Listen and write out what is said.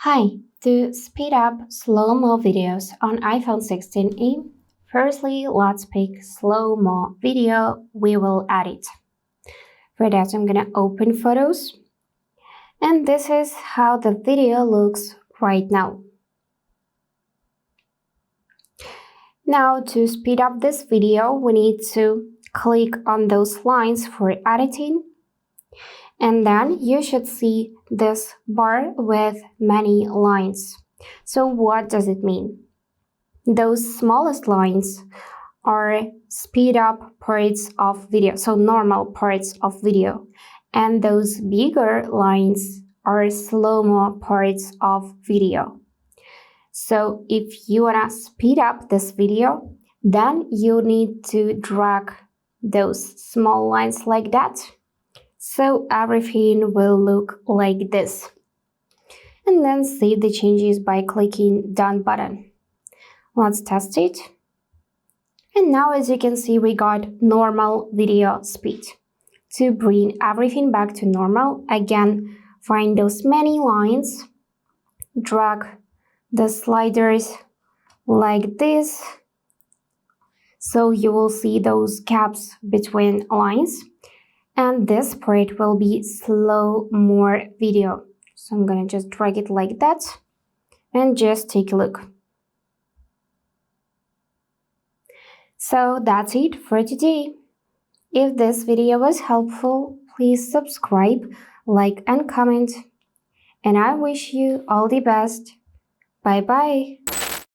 Hi, to speed up slow-mo videos on iPhone 16e, firstly, let's pick slow-mo video, we will add it. For that, I'm gonna open Photos, and this is how the video looks right now. Now, to speed up this video, we need to click on those lines for editing, and then you should see this bar with many lines. So what does it mean? Those smallest lines are speed up parts of video, so normal parts of video, and those bigger lines are slow-mo parts of video. So if you wanna speed up this video, then you need to drag those small lines like that, so everything will look like this. And then save the changes by clicking Done button. Let's test it. And now, as you can see, we got normal video speed. To bring everything back to normal, again, find those many lines, drag the sliders like this, so you will see those gaps between lines, and this part will be slow-mo video. So I'm gonna just drag it like that, and just take a look. So that's it for today. If this video was helpful, please subscribe, like and comment. And I wish you all the best. Bye bye.